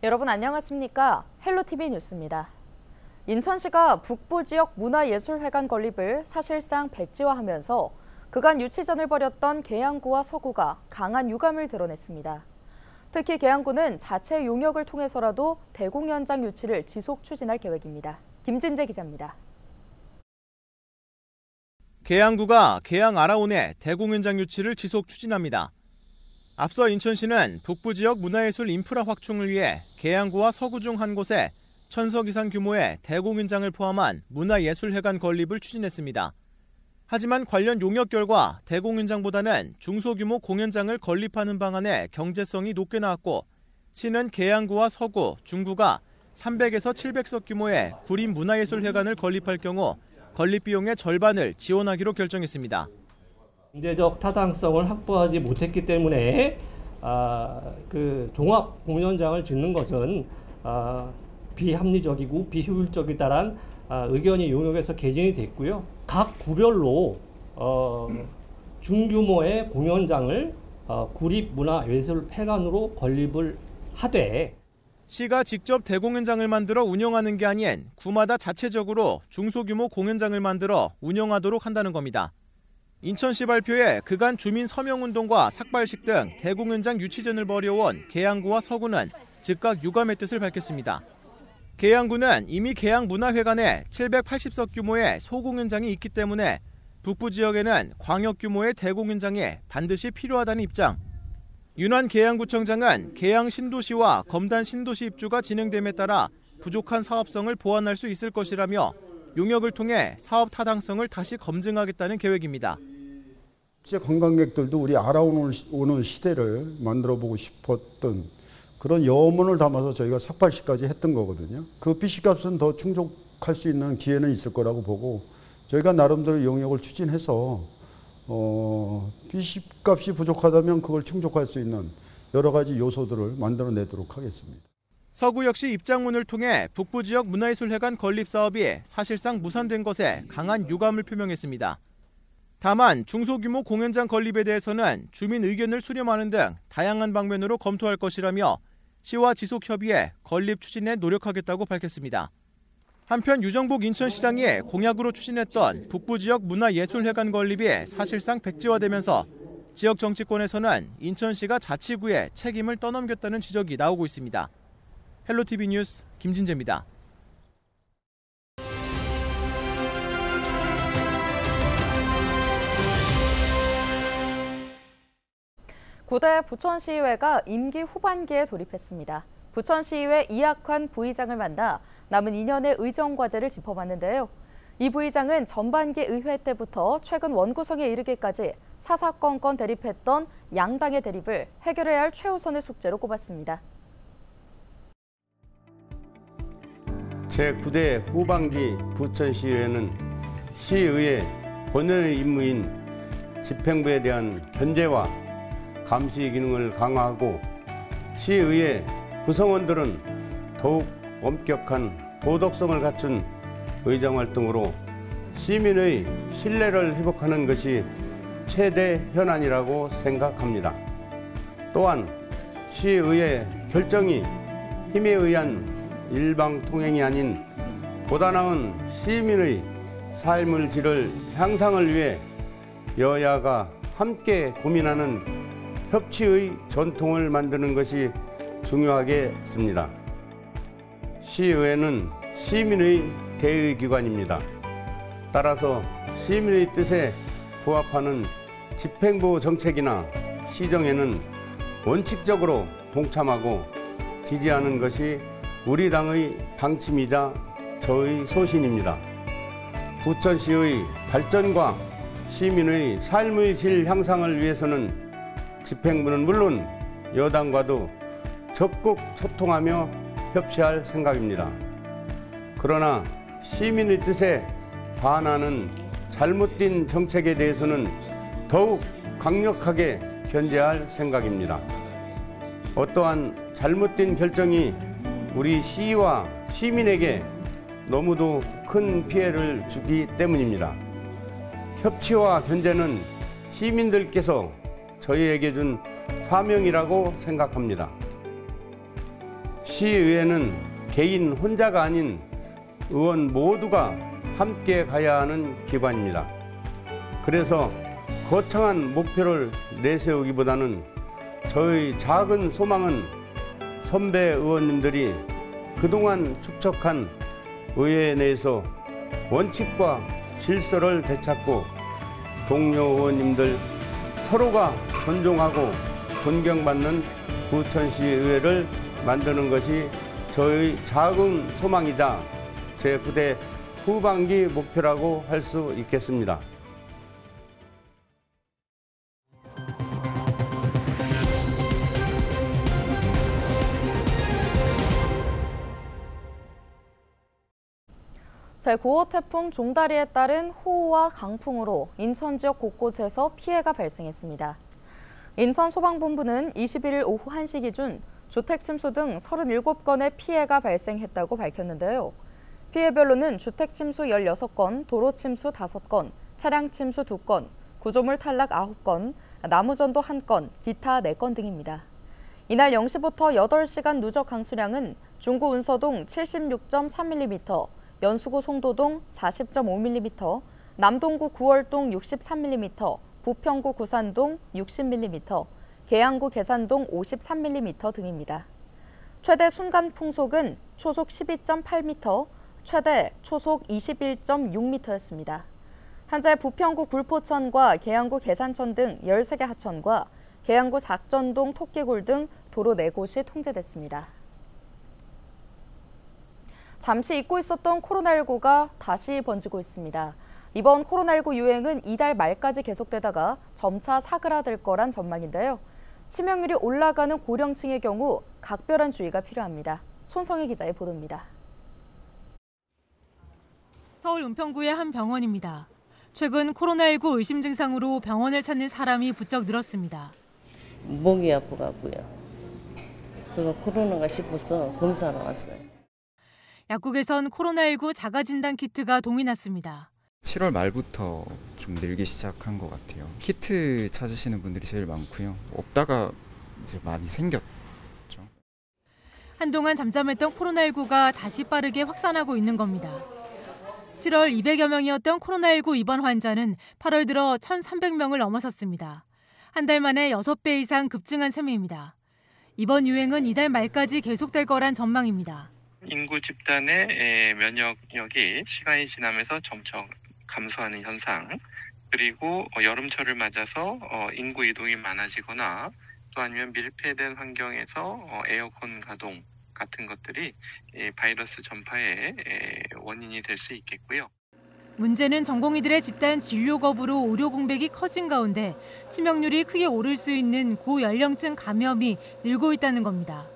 여러분 안녕하십니까? 헬로티비 뉴스입니다. 인천시가 북부 지역 문화예술회관 건립을 사실상 백지화하면서 그간 유치전을 벌였던 계양구와 서구가 강한 유감을 드러냈습니다. 특히 계양구는 자체 용역을 통해서라도 대공연장 유치를 지속 추진할 계획입니다. 김진재 기자입니다. 계양구가 계양 아라온의 대공연장 유치를 지속 추진합니다. 앞서 인천시는 북부 지역 문화예술 인프라 확충을 위해 계양구와 서구 중 한 곳에 1000석 이상 규모의 대공연장을 포함한 문화예술회관 건립을 추진했습니다. 하지만 관련 용역 결과 대공연장보다는 중소규모 공연장을 건립하는 방안에 경제성이 높게 나왔고, 시는 계양구와 서구, 중구가 300에서 700석 규모의 구립 문화예술회관을 건립할 경우 건립 비용의 절반을 지원하기로 결정했습니다. 경제적 타당성을 확보하지 못했기 때문에 종합 공연장을 짓는 것은 비합리적이고 비효율적이다라는 의견이 용역에서 개진이 됐고요. 각 구별로 중규모의 공연장을 구립문화예술회관으로 건립을 하되, 시가 직접 대공연장을 만들어 운영하는 게 아닌 구마다 자체적으로 중소규모 공연장을 만들어 운영하도록 한다는 겁니다. 인천시 발표에 그간 주민 서명운동과 삭발식 등 대공연장 유치전을 벌여온 계양구와 서구는 즉각 유감의 뜻을 밝혔습니다. 계양구는 이미 계양문화회관에 780석 규모의 소공연장이 있기 때문에 북부 지역에는 광역 규모의 대공연장이 반드시 필요하다는 입장. 윤환 계양구청장은 계양 신도시와 검단 신도시 입주가 진행됨에 따라 부족한 사업성을 보완할 수 있을 것이라며 용역을 통해 사업 타당성을 다시 검증하겠다는 계획입니다. 관광객들도 우리 알아오는 시대를 만들어보고 싶었던 그런 염원을 담아서 저희가 삭발식까지 했던 거거든요. 그 BC값은 더 충족할 수 있는 기회는 있을 거라고 보고, 저희가 나름대로 용역을 추진해서 BC값이 부족하다면 그걸 충족할 수 있는 여러 가지 요소들을 만들어내도록 하겠습니다. 서구 역시 입장문을 통해 북부 지역 문화예술회관 건립 사업이 사실상 무산된 것에 강한 유감을 표명했습니다. 다만 중소규모 공연장 건립에 대해서는 주민 의견을 수렴하는 등 다양한 방면으로 검토할 것이라며 시와 지속 협의해 건립 추진에 노력하겠다고 밝혔습니다. 한편 유정복 인천시장이 공약으로 추진했던 북부 지역 문화예술회관 건립이 사실상 백지화되면서 지역 정치권에서는 인천시가 자치구에 책임을 떠넘겼다는 지적이 나오고 있습니다. 헬로티비 뉴스 김진재입니다. 구대 부천시의회가 임기 후반기에 돌입했습니다. 부천시의회 이학환 부의장을 만나 남은 2년의 의정 과제를 짚어봤는데요. 이 부의장은 전반기 의회 때부터 최근 원구성에 이르기까지 사사건건 대립했던 양당의 대립을 해결해야 할 최우선의 숙제로 꼽았습니다. 제9대 후반기 부천시의회는 시의회 본연의 임무인 집행부에 대한 견제와 감시 기능을 강화하고, 시의회 구성원들은 더욱 엄격한 도덕성을 갖춘 의정활동으로 시민의 신뢰를 회복하는 것이 최대 현안이라고 생각합니다. 또한 시의회 결정이 힘에 의한 일방통행이 아닌 보다 나은 시민의 삶의 질을 향상을 위해 여야가 함께 고민하는 협치의 전통을 만드는 것이 중요하겠습니다. 시의회는 시민의 대의기관입니다. 따라서 시민의 뜻에 부합하는 집행부 정책이나 시정에는 원칙적으로 동참하고 지지하는 것이 우리 당의 방침이자 저의 소신입니다. 부천시의 발전과 시민의 삶의 질 향상을 위해서는 집행부는 물론 여당과도 적극 소통하며 협치할 생각입니다. 그러나 시민의 뜻에 반하는 잘못된 정책에 대해서는 더욱 강력하게 견제할 생각입니다. 어떠한 잘못된 결정이 우리 시와 시민에게 너무도 큰 피해를 주기 때문입니다. 협치와 견제는 시민들께서 저희에게 준 사명이라고 생각합니다. 시의회는 개인 혼자가 아닌 의원 모두가 함께 가야 하는 기관입니다. 그래서 거창한 목표를 내세우기보다는 저희 작은 소망은 선배 의원님들이 그동안 축적한 의회 내에서 원칙과 질서를 되찾고 동료 의원님들 서로가 존중하고 존경받는 부천시의회를 만드는 것이 저희 작은 소망이자 제 부대 후반기 목표라고 할 수 있겠습니다. 제9호 태풍 종다리에 따른 호우와 강풍으로 인천 지역 곳곳에서 피해가 발생했습니다. 인천소방본부는 21일 오후 1시 기준 주택 침수 등 37건의 피해가 발생했다고 밝혔는데요. 피해별로는 주택 침수 16건, 도로 침수 5건, 차량 침수 2건, 구조물 탈락 9건, 나무전도 1건, 기타 4건 등입니다. 이날 0시부터 8시간 누적 강수량은 중구 운서동 76.3mm, 연수구 송도동 40.5mm, 남동구 구월동 63mm, 부평구 구산동 60mm, 계양구 계산동 53mm 등입니다. 최대 순간 풍속은 초속 12.8m, 최대 초속 21.6m였습니다. 현재 부평구 굴포천과 계양구 계산천 등 13개 하천과 계양구 작전동 토끼굴 등 도로 4곳이 통제됐습니다. 잠시 잊고 있었던 코로나19가 다시 번지고 있습니다. 이번 코로나19 유행은 이달 말까지 계속되다가 점차 사그라들 거란 전망인데요. 치명률이 올라가는 고령층의 경우 각별한 주의가 필요합니다. 손성희 기자의 보도입니다. 서울 은평구의 한 병원입니다. 최근 코로나19 의심 증상으로 병원을 찾는 사람이 부쩍 늘었습니다. 목이 아프고요. 그거 코로나가 싶어서 검사하러 왔어요. 약국에선 코로나19 자가진단 키트가 동이 났습니다. 7월 말부터 좀 늘기 시작한 것 같아요. 키트 찾으시는 분들이 제일 많고요. 없다가 이제 많이 생겼죠. 한동안 잠잠했던 코로나19가 다시 빠르게 확산하고 있는 겁니다. 7월 200여 명이었던 코로나19 입원 환자는 8월 들어 1,300명을 넘어섰습니다. 한 달 만에 6배 이상 급증한 셈입니다. 이번 유행은 이달 말까지 계속될 거란 전망입니다. 인구 집단의 면역력이 시간이 지나면서 점차 감소하는 현상, 그리고 여름철을 맞아서 인구 이동이 많아지거나 또 아니면 밀폐된 환경에서 에어컨 가동 같은 것들이 바이러스 전파의 원인이 될 수 있겠고요. 문제는 전공의들의 집단 진료 거부로 의료 공백이 커진 가운데 치명률이 크게 오를 수 있는 고연령층 감염이 늘고 있다는 겁니다.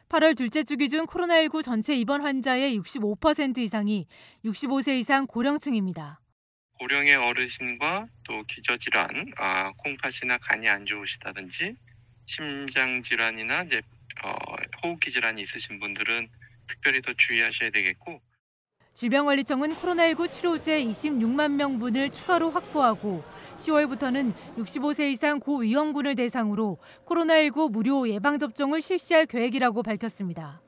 8월 둘째 주 기준 코로나19 전체 입원 환자의 65% 이상이 65세 이상 고령층입니다. 고령의 어르신과 또 기저질환, 콩팥이나 간이 안 좋으시다든지 심장질환이나 호흡기 질환이 있으신 분들은 특별히 더 주의하셔야 되겠고, 질병관리청은 코로나19 치료제 26만 명분을 추가로 확보하고 10월부터는 65세 이상 고위험군을 대상으로 코로나19 무료 예방접종을 실시할 계획이라고 밝혔습니다.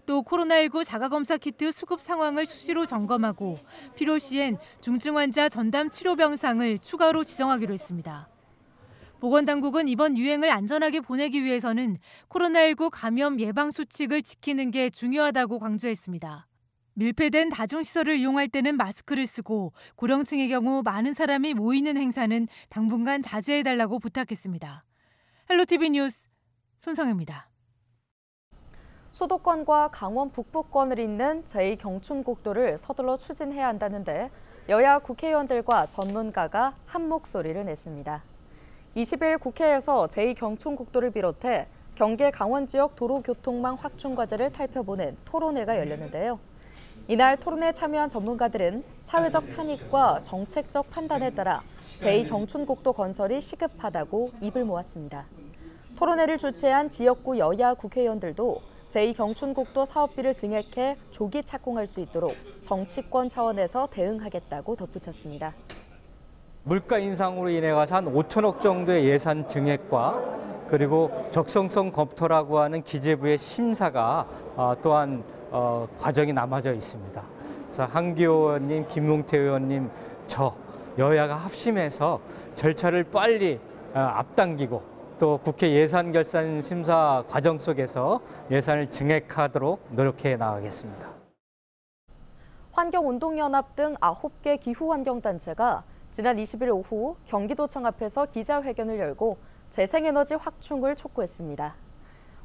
또 코로나19 자가검사 키트 수급 상황을 수시로 점검하고 필요시엔 중증 환자 전담 치료 병상을 추가로 지정하기로 했습니다. 보건당국은 이번 유행을 안전하게 보내기 위해서는 코로나19 감염 예방 수칙을 지키는 게 중요하다고 강조했습니다. 밀폐된 다중시설을 이용할 때는 마스크를 쓰고 고령층의 경우 많은 사람이 모이는 행사는 당분간 자제해달라고 부탁했습니다. 헬로티비 뉴스 손성혜입니다. 수도권과 강원 북부권을 잇는 제2경춘국도를 서둘러 추진해야 한다는데 여야 국회의원들과 전문가가 한 목소리를 냈습니다. 20일 국회에서 제2경춘국도를 비롯해 경계 강원 지역 도로교통망 확충 과제를 살펴보는 토론회가 열렸는데요. 이날 토론에 참여한 전문가들은 사회적 편익과 정책적 판단에 따라 제2경춘국도 건설이 시급하다고 입을 모았습니다. 토론회를 주최한 지역구 여야 국회의원들도 제2경춘국도 사업비를 증액해 조기 착공할 수 있도록 정치권 차원에서 대응하겠다고 덧붙였습니다. 물가 인상으로 인해 가서 한 5천억 정도의 예산 증액과 그리고 적성성 검토라고 하는 기재부의 심사가 또한 과정이 남아져 있습니다. 그래서 한기호 의원님, 김용태 의원님, 저 여야가 합심해서 절차를 빨리 앞당기고 또 국회 예산결산심사 과정 속에서 예산을 증액하도록 노력해 나가겠습니다. 환경운동연합 등 9개 기후환경단체가 지난 20일 오후 경기도청 앞에서 기자회견을 열고 재생에너지 확충을 촉구했습니다.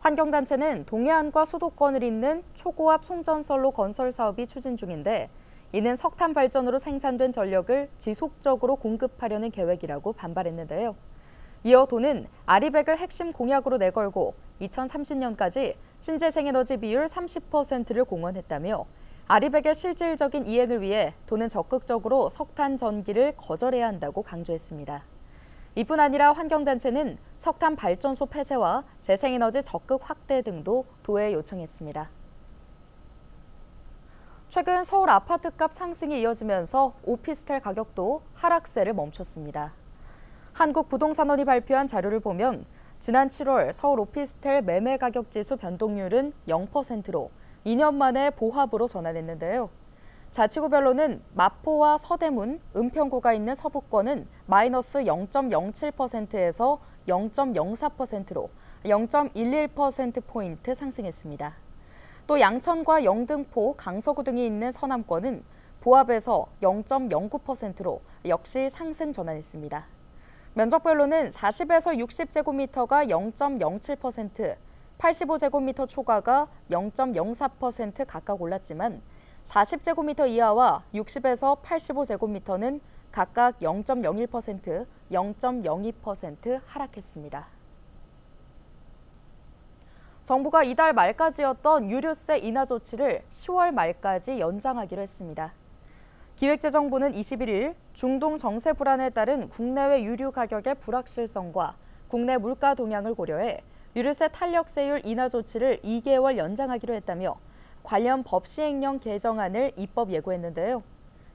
환경단체는 동해안과 수도권을 잇는 초고압 송전선로 건설 사업이 추진 중인데 이는 석탄 발전으로 생산된 전력을 지속적으로 공급하려는 계획이라고 반발했는데요. 이어 도는 아리백을 핵심 공약으로 내걸고 2030년까지 신재생에너지 비율 30%를 공언했다며 아리백의 실질적인 이행을 위해 도는 적극적으로 석탄 전기를 거절해야 한다고 강조했습니다. 이뿐 아니라 환경단체는 석탄 발전소 폐쇄와 재생에너지 적극 확대 등도 도에 요청했습니다. 최근 서울 아파트값 상승이 이어지면서 오피스텔 가격도 하락세를 멈췄습니다. 한국부동산원이 발표한 자료를 보면 지난 7월 서울 오피스텔 매매 가격 지수 변동률은 0%로 2년 만에 보합으로 전환했는데요. 자치구별로는 마포와 서대문, 은평구가 있는 서부권은 마이너스 0.07%에서 0.04%로 0.11%포인트 상승했습니다. 또 양천과 영등포, 강서구 등이 있는 서남권은 보합에서 0.09%로 역시 상승 전환했습니다. 면적별로는 40에서 60제곱미터가 0.07%, 85제곱미터 초과가 0.04% 각각 올랐지만 40제곱미터 이하와 60에서 85제곱미터는 각각 0.01%, 0.02% 하락했습니다. 정부가 이달 말까지였던 유류세 인하 조치를 10월 말까지 연장하기로 했습니다. 기획재정부는 21일 중동 정세 불안에 따른 국내외 유류 가격의 불확실성과 국내 물가 동향을 고려해 유류세 탄력세율 인하 조치를 2개월 연장하기로 했다며 관련 법 시행령 개정안을 입법 예고했는데요.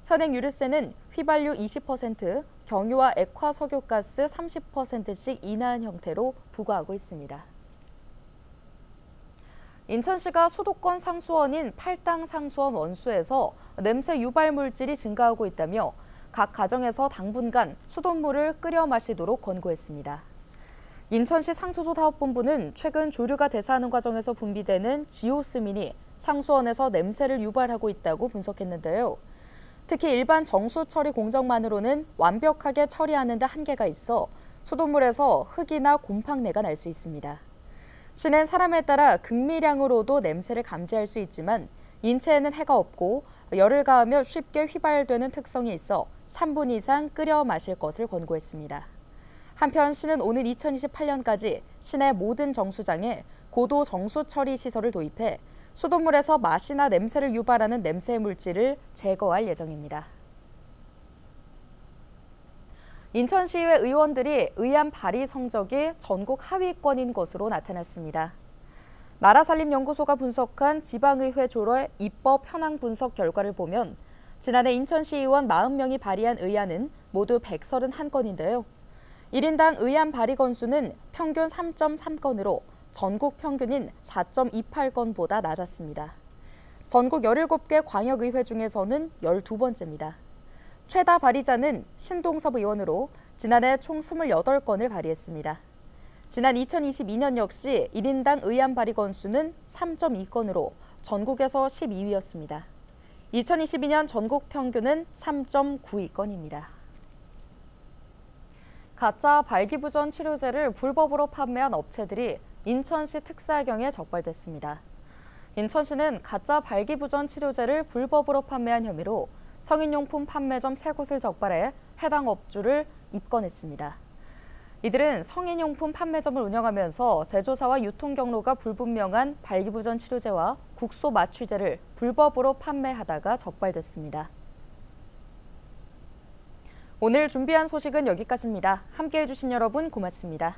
현행 유류세는 휘발유 20%, 경유와 액화 석유가스 30%씩 인하한 형태로 부과하고 있습니다. 인천시가 수도권 상수원인 팔당 상수원 원수에서 냄새 유발 물질이 증가하고 있다며 각 가정에서 당분간 수돗물을 끓여 마시도록 권고했습니다. 인천시 상수도사업본부는 최근 조류가 대사하는 과정에서 분비되는 지오스민이 상수원에서 냄새를 유발하고 있다고 분석했는데요. 특히 일반 정수 처리 공정만으로는 완벽하게 처리하는 데 한계가 있어 수돗물에서 흙이나 곰팡내가 날 수 있습니다. 시는 사람에 따라 극미량으로도 냄새를 감지할 수 있지만 인체에는 해가 없고 열을 가하며 쉽게 휘발되는 특성이 있어 3분 이상 끓여 마실 것을 권고했습니다. 한편 시는 오는 2028년까지 시내 모든 정수장에 고도 정수 처리 시설을 도입해 수돗물에서 맛이나 냄새를 유발하는 냄새 물질을 제거할 예정입니다. 인천시의회 의원들이 의안 발의 성적이 전국 하위권인 것으로 나타났습니다. 나라살림연구소가 분석한 지방의회 조례 입법 현황 분석 결과를 보면 지난해 인천시 의원 40명이 발의한 의안은 모두 131건인데요. 1인당 의안 발의 건수는 평균 3.3건으로 전국 평균인 4.28건보다 낮았습니다. 전국 17개 광역의회 중에서는 12번째입니다. 최다 발의자는 신동섭 의원으로 지난해 총 28건을 발의했습니다. 지난 2022년 역시 1인당 의안 발의 건수는 3.2건으로 전국에서 12위였습니다. 2022년 전국 평균은 3.92건입니다. 가짜 발기부전 치료제를 불법으로 판매한 업체들이 인천시 특사경에 적발됐습니다. 인천시는 가짜 발기부전 치료제를 불법으로 판매한 혐의로 성인용품 판매점 3곳을 적발해 해당 업주를 입건했습니다. 이들은 성인용품 판매점을 운영하면서 제조사와 유통 경로가 불분명한 발기부전 치료제와 국소 마취제를 불법으로 판매하다가 적발됐습니다. 오늘 준비한 소식은 여기까지입니다. 함께해 주신 여러분 고맙습니다.